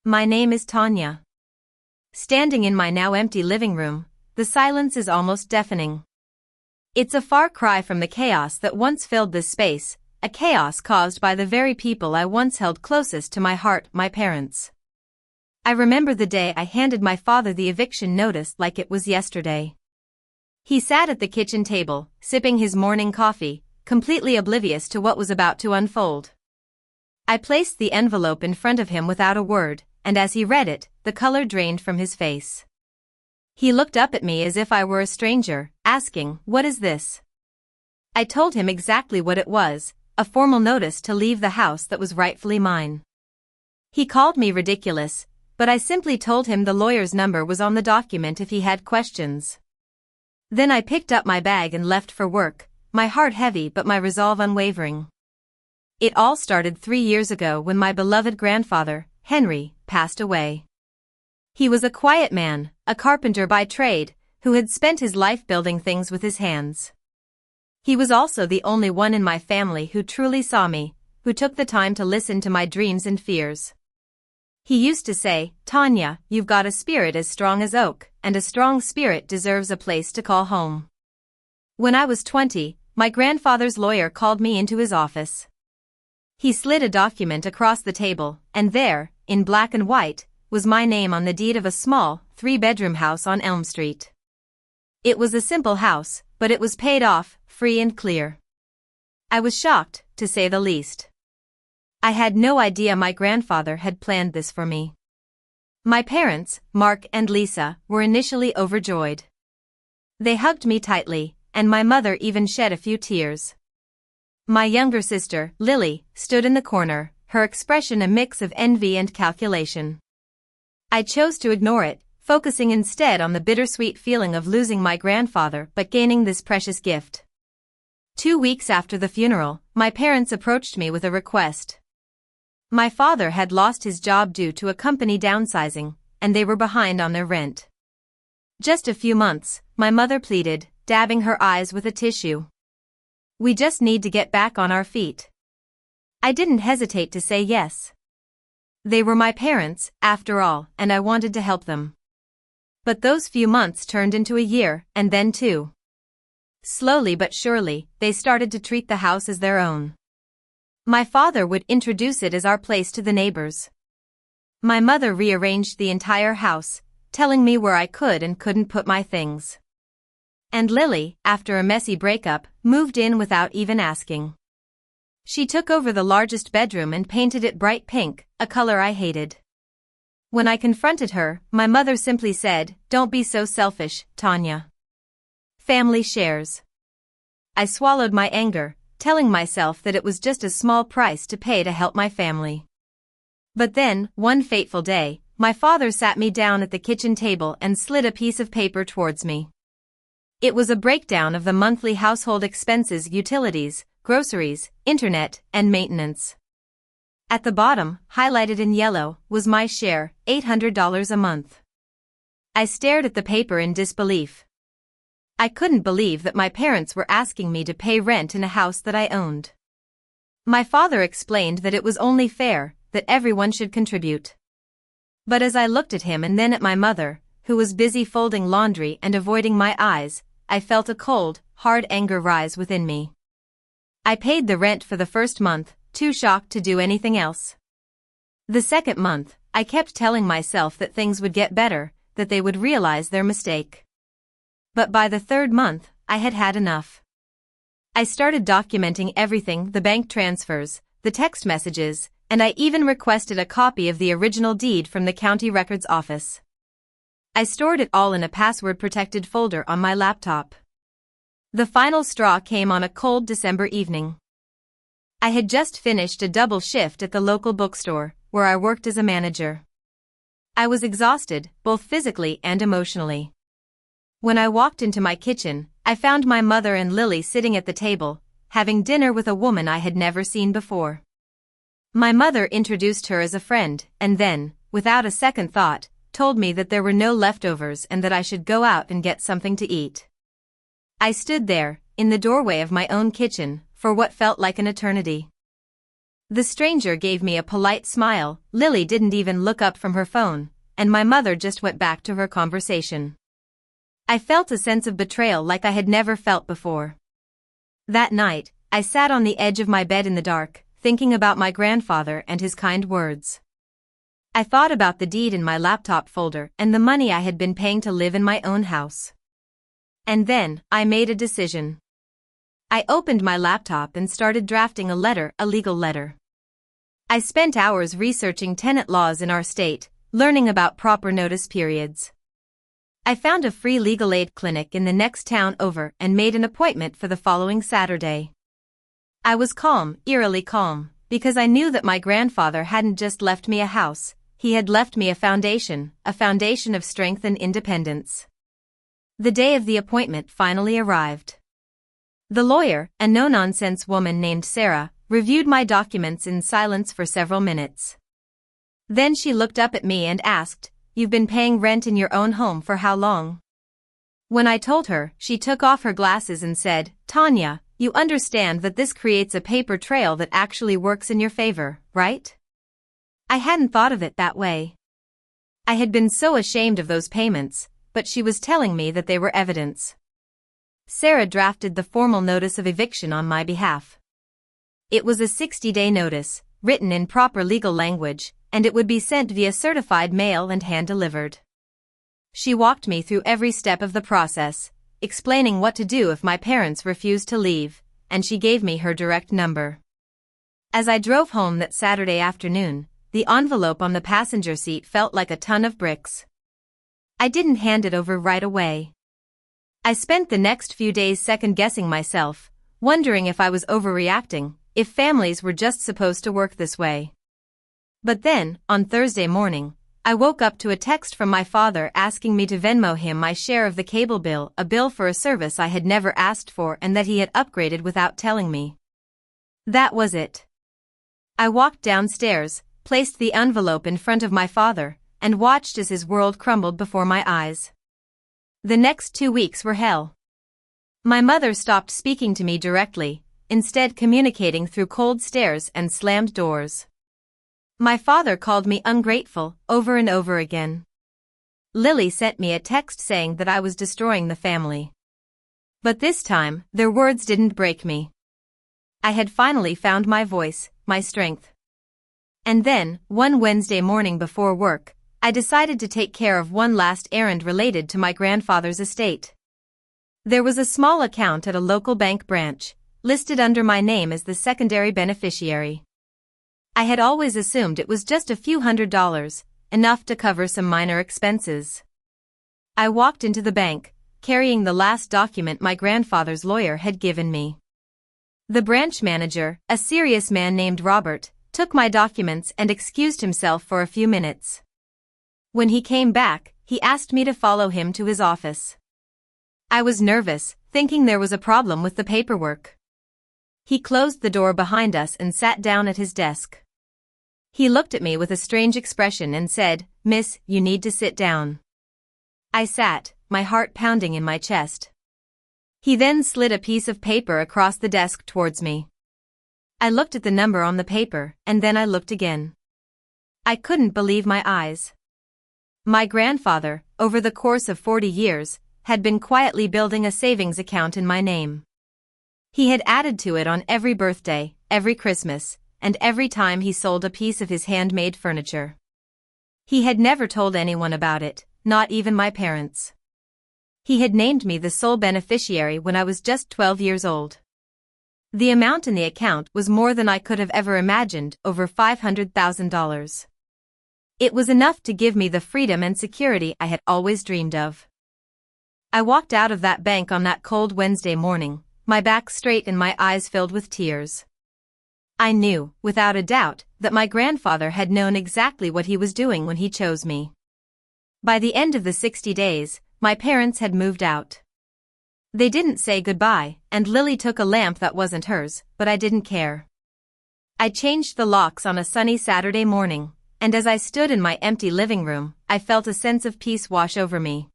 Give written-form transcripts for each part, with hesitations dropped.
My name is Tanya. Standing in my now empty living room, the silence is almost deafening. It's a far cry from the chaos that once filled this space, a chaos caused by the very people I once held closest to my heart, my parents. I remember the day I handed my father the eviction notice like it was yesterday. He sat at the kitchen table, sipping his morning coffee, completely oblivious to what was about to unfold. I placed the envelope in front of him without a word, and as he read it, the color drained from his face. He looked up at me as if I were a stranger, asking, "What is this?" I told him exactly what it was, a formal notice to leave the house that was rightfully mine. He called me ridiculous, but I simply told him the lawyer's number was on the document if he had questions. Then I picked up my bag and left for work, my heart heavy but my resolve unwavering. It all started 3 years ago when my beloved grandfather, Henry, passed away. He was a quiet man, a carpenter by trade, who had spent his life building things with his hands. He was also the only one in my family who truly saw me, who took the time to listen to my dreams and fears. He used to say, "Tanya, you've got a spirit as strong as oak, and a strong spirit deserves a place to call home." When I was 20, my grandfather's lawyer called me into his office. He slid a document across the table, and there, in black and white, was my name on the deed of a small, 3-bedroom house on Elm Street. It was a simple house, but it was paid off, free and clear. I was shocked, to say the least. I had no idea my grandfather had planned this for me. My parents, Mark and Lisa, were initially overjoyed. They hugged me tightly, and my mother even shed a few tears. My younger sister, Lily, stood in the corner, her expression a mix of envy and calculation. I chose to ignore it, focusing instead on the bittersweet feeling of losing my grandfather but gaining this precious gift. 2 weeks after the funeral, my parents approached me with a request. My father had lost his job due to a company downsizing, and they were behind on their rent. "Just a few months," my mother pleaded, dabbing her eyes with a tissue. "We just need to get back on our feet." I didn't hesitate to say yes. They were my parents, after all, and I wanted to help them. But those few months turned into a year, and then 2. Slowly but surely, they started to treat the house as their own. My father would introduce it as our place to the neighbors. My mother rearranged the entire house, telling me where I could and couldn't put my things. And Lily, after a messy breakup, moved in without even asking. She took over the largest bedroom and painted it bright pink, a color I hated. When I confronted her, my mother simply said, "Don't be so selfish, Tanya. Family shares." I swallowed my anger, telling myself that it was just a small price to pay to help my family. But then, one fateful day, my father sat me down at the kitchen table and slid a piece of paper towards me. It was a breakdown of the monthly household expenses, utilities, groceries, internet, and maintenance. At the bottom, highlighted in yellow, was my share, $800 a month. I stared at the paper in disbelief. I couldn't believe that my parents were asking me to pay rent in a house that I owned. My father explained that it was only fair, that everyone should contribute. But as I looked at him and then at my mother, who was busy folding laundry and avoiding my eyes, I felt a cold, hard anger rise within me. I paid the rent for the first month, too shocked to do anything else. The second month, I kept telling myself that things would get better, that they would realize their mistake. But by the third month, I had had enough. I started documenting everything, the bank transfers, the text messages, and I even requested a copy of the original deed from the county records office. I stored it all in a password-protected folder on my laptop. The final straw came on a cold December evening. I had just finished a double shift at the local bookstore, where I worked as a manager. I was exhausted, both physically and emotionally. When I walked into my kitchen, I found my mother and Lily sitting at the table, having dinner with a woman I had never seen before. My mother introduced her as a friend, and then, without a second thought, told me that there were no leftovers and that I should go out and get something to eat. I stood there, in the doorway of my own kitchen, for what felt like an eternity. The stranger gave me a polite smile. Lily didn't even look up from her phone, and my mother just went back to her conversation. I felt a sense of betrayal like I had never felt before. That night, I sat on the edge of my bed in the dark, thinking about my grandfather and his kind words. I thought about the deed in my laptop folder and the money I had been paying to live in my own house. And then, I made a decision. I opened my laptop and started drafting a legal letter. I spent hours researching tenant laws in our state, learning about proper notice periods. I found a free legal aid clinic in the next town over and made an appointment for the following Saturday. I was calm, eerily calm, because I knew that my grandfather hadn't just left me a house, he had left me a foundation of strength and independence. The day of the appointment finally arrived. The lawyer, a no-nonsense woman named Sarah, reviewed my documents in silence for several minutes. Then she looked up at me and asked, "You've been paying rent in your own home for how long?" When I told her, she took off her glasses and said, "Tanya, you understand that this creates a paper trail that actually works in your favor, right?" I hadn't thought of it that way. I had been so ashamed of those payments, but she was telling me that they were evidence. Sarah drafted the formal notice of eviction on my behalf. It was a 60-day notice, written in proper legal language, and it would be sent via certified mail and hand-delivered. She walked me through every step of the process, explaining what to do if my parents refused to leave, and she gave me her direct number. As I drove home that Saturday afternoon, the envelope on the passenger seat felt like a ton of bricks. I didn't hand it over right away. I spent the next few days second-guessing myself, wondering if I was overreacting, if families were just supposed to work this way. But then, on Thursday morning, I woke up to a text from my father asking me to Venmo him my share of the cable bill, a bill for a service I had never asked for and that he had upgraded without telling me. That was it. I walked downstairs, placed the envelope in front of my father, and watched as his world crumbled before my eyes. The next 2 weeks were hell. My mother stopped speaking to me directly, instead communicating through cold stares and slammed doors. My father called me ungrateful, over and over again. Lily sent me a text saying that I was destroying the family. But this time, their words didn't break me. I had finally found my voice, my strength. And then, one Wednesday morning before work, I decided to take care of one last errand related to my grandfather's estate. There was a small account at a local bank branch, listed under my name as the secondary beneficiary. I had always assumed it was just a few $100s, enough to cover some minor expenses. I walked into the bank, carrying the last document my grandfather's lawyer had given me. The branch manager, a serious man named Robert, took my documents and excused himself for a few minutes. When he came back, he asked me to follow him to his office. I was nervous, thinking there was a problem with the paperwork. He closed the door behind us and sat down at his desk. He looked at me with a strange expression and said, "Miss, you need to sit down." I sat, my heart pounding in my chest. He then slid a piece of paper across the desk towards me. I looked at the number on the paper, and then I looked again. I couldn't believe my eyes. My grandfather, over the course of 40 years, had been quietly building a savings account in my name. He had added to it on every birthday, every Christmas, and every time he sold a piece of his handmade furniture. He had never told anyone about it, not even my parents. He had named me the sole beneficiary when I was just 12 years old. The amount in the account was more than I could have ever imagined, over $500,000. It was enough to give me the freedom and security I had always dreamed of. I walked out of that bank on that cold Wednesday morning, my back straight and my eyes filled with tears. I knew, without a doubt, that my grandfather had known exactly what he was doing when he chose me. By the end of the 60 days, my parents had moved out. They didn't say goodbye, and Lily took a lamp that wasn't hers, but I didn't care. I changed the locks on a sunny Saturday morning, and as I stood in my empty living room, I felt a sense of peace wash over me.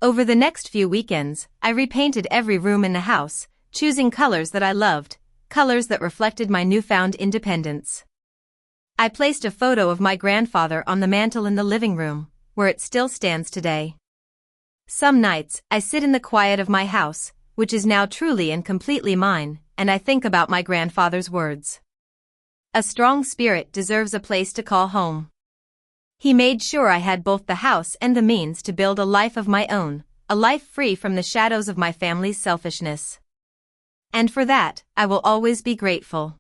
Over the next few weekends, I repainted every room in the house, choosing colors that I loved, colors that reflected my newfound independence. I placed a photo of my grandfather on the mantel in the living room, where it still stands today. Some nights, I sit in the quiet of my house, which is now truly and completely mine, and I think about my grandfather's words. A strong spirit deserves a place to call home. He made sure I had both the house and the means to build a life of my own, a life free from the shadows of my family's selfishness. And for that, I will always be grateful.